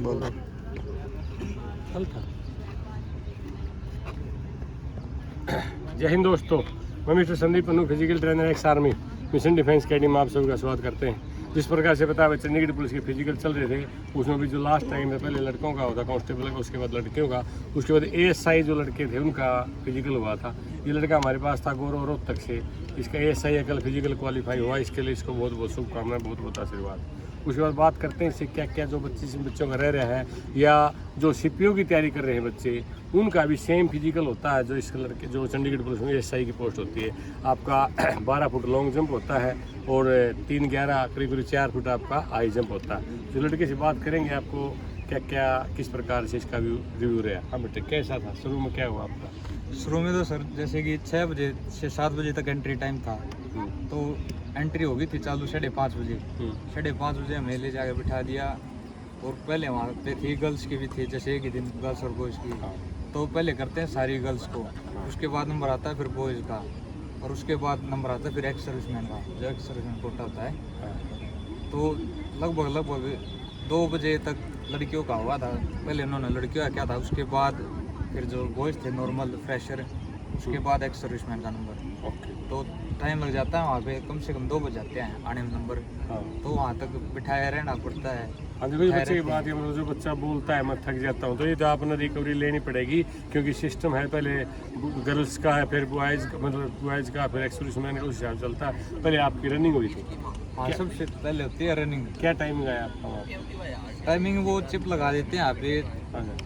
बोलो। जय हिंद दोस्तों, मैं mister Sandeep Pannu, physical trainer ex army mission defence academy में आप सभी का स्वागत करते हैं। जिस प्रकार से पता है चंडीगढ़ पुलिस के फिजिकल चल रहे थे, उसमें भी जो लास्ट टाइम है पहले लड़कों का होता कांस्टेबल का, उसके बाद लड़कियों का, उसके बाद एएसआई जो लड़के थे उनका फिजिकल हुआ था। ये लड़का हमारे पास था गौरव रोहतक से, इसका एएसआई कल फिजिकल क्वालिफाई हुआ। इसके लिए इसको बहुत बहुत शुभकामनाएं, बहुत बहुत आशीर्वाद। उसके बाद बात करते हैं इससे क्या क्या जो बच्चों का रह रहा है या जो सीपीओ की तैयारी कर रहे हैं बच्चे, उनका भी सेम फिजिकल होता है जो इस लड़के जो चंडीगढ़ पुलिस में एएसआई की पोस्ट होती है। आपका 12 फुट लॉन्ग जंप होता है और 3-11 करीब 4 फुट आपका हाई जंप होता है। जो लड़के से बात करेंगे आपको क्या क्या किस प्रकार से इसका रिव्यू रहा। हाँ बेटे, कैसा था शुरू में, क्या हुआ आपका? शुरू में तो सर जैसे कि 6 बजे से 7 बजे तक एंट्री टाइम था, तो एंट्री हो गई थी चालू 5:30 बजे। 5:30 बजे हमें ले जाकर बिठा दिया और पहले वहाँ पे थी गर्ल्स की भी थी, जैसे एक ही दिन गर्ल्स और बॉयज़ की। तो पहले करते हैं सारी गर्ल्स को, उसके बाद नंबर आता है फिर बॉयज़ का, और उसके बाद नंबर आता है फिर एक्स सर्विसमैन का, जो एक्स सर्विसमैन कोटा होता है। तो लगभग 2 बजे तक लड़कियों का हुआ था। पहले उन्होंने लड़कियों का क्या था, उसके बाद फिर जो बॉयज़ थे नॉर्मल फ्रेशर, उसके बाद एक्स सर्विसमैन का नंबर। तो टाइम लग जाता है वहाँ पे, कम से कम 2 बज जाते हैं आने में नंबर। तो वहाँ तक बिठाया रहना पड़ता है। हाँ देखो, बच्चे की बात है, मतलब जो बच्चा बोलता है मैं थक जाता हूँ, तो ये तो आपने रिकवरी लेनी पड़ेगी, क्योंकि सिस्टम है पहले गर्ल्स का है, फिर बॉयज़ मतलब बॉयज़ का, फिर एक्स सर्विसमैन का, उस हिसाब से चलता है। पहले आपकी रनिंग हुई थी? हाँ, सबसे पहले होती है रनिंग। क्या टाइमिंग आया आपका वहाँ? टाइमिंग वो चिप लगा देते हैं यहाँ पे,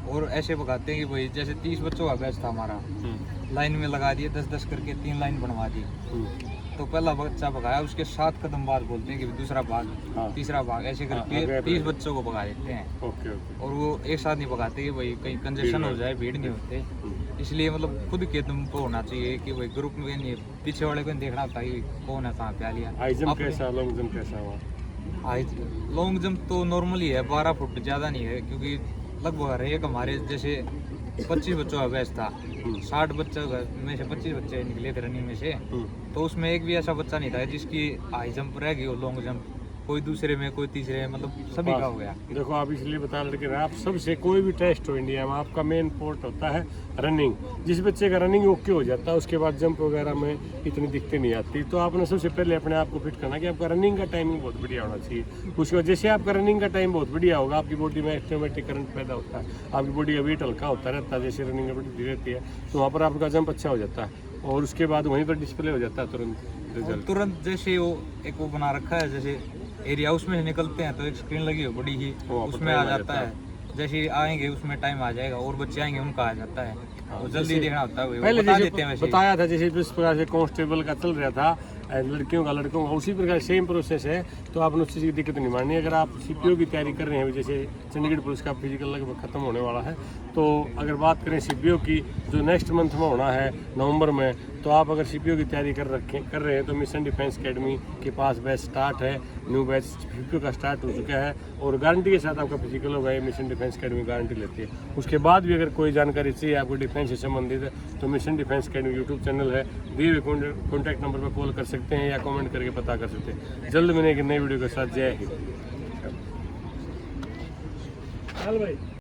और ऐसे भगाते हैं कि भाई जैसे 30 बच्चों का बैच था हमारा, लाइन में लगा दिए 10-10 करके 3 लाइन बनवा दी। तो पहला बच्चा भगाया, उसके 7 कदम बाद बोलते हैं कि दूसरा भाग, तीसरा भाग, ऐसे करके 30 बच्चों को भगा देते हैं। और वो एक साथ नहीं भगाते कि भाई कहीं कंजेशन हो जाए, भीड़ नहीं होते। इसलिए मतलब खुद के तुमको होना चाहिए कि भाई ग्रुप में नहीं, पीछे वाले को नहीं देखना होता कि कौन है कहाँ पे आ लिया। हाई जंप कैसा, लॉन्ग जंप कैसा हुआ? लॉन्ग जंप तो नॉर्मल ही है, 12 फुट ज़्यादा नहीं है, क्योंकि लगभग हर एक हमारे जैसे 25 बच्चों का बैच था, 60 बच्चों में से 25 बच्चे निकले थे रनिंग में से। तो उसमें एक भी ऐसा बच्चा नहीं था जिसकी हाई जंप रह गई हो, लॉन्ग जंप कोई दूसरे में, कोई तीसरे में, मतलब सभी का हो गया। देखो आप इसलिए बता लड़के रहे, आप सबसे कोई भी टेस्ट हो इंडिया में, आपका मेन पोर्ट होता है रनिंग। जिस बच्चे का रनिंग ओके हो जाता है, उसके बाद जंप वगैरह में इतनी दिक्कतें नहीं आती। तो आपने सबसे पहले अपने आप को फिट करना कि आपका रनिंग का टाइमिंग बहुत बढ़िया होना चाहिए। उसके बाद जैसे आपका रनिंग का टाइम बहुत बढ़िया होगा, आपकी बॉडी में ऑटोमेटिक करंट पैदा होता है, आपकी बॉडी का वेट हल्का होता रहता है, जैसे रनिंग बढ़ती रहती है, तो वहाँ पर आपका जंप अच्छा हो जाता है, और उसके बाद वहीं पर डिस्प्ले हो जाता है तुरंत रिजल्ट। तुरंत जैसे वो बना रखा है, जैसे एरिया उसमें से निकलते हैं तो एक स्क्रीन लगी हो बड़ी ही, उसमें आ जाता है। जैसे आएंगे उसमें टाइम आ जाएगा, और बच्चे आएंगे उनका आ जाता है, और जल्दी देखना होता है। पहले बता जैसे देते हैं, वैसे बताया था जैसे जिस प्रकार से कांस्टेबल का चल रहा था लड़कियों का लड़कों का, उसी प्रकार सेम प्रोसेस है। तो आपने उस चीज़ की दिक्कत नहीं माननी। अगर आप सीपीओ की तैयारी कर रहे हैं, जैसे चंडीगढ़ पुलिस का फिजिकल लगभग खत्म होने वाला है, तो अगर बात करें सीपीओ की जो नेक्स्ट मंथ में होना है नवंबर में, तो आप अगर सीपीओ की तैयारी कर रहे हैं तो मिशन डिफेंस अकेडमी के पास बैच स्टार्ट है। न्यू बैच सीपीओ का स्टार्ट हो चुका है, और गारंटी के साथ आपका फिजिकल होगा, ये मिशन डिफेंस अकेडमी गारंटी लेती है। उसके बाद भी अगर कोई जानकारी चाहिए आपको डिफेंस से संबंधित है, तो mission defence academy YouTube channel है, दिए हुए कॉन्टैक्ट नंबर पर कॉल कर सकते हैं या कमेंट करके पता कर सकते हैं। जल्द मिलेंगे नई वीडियो के साथ। जय हिंद।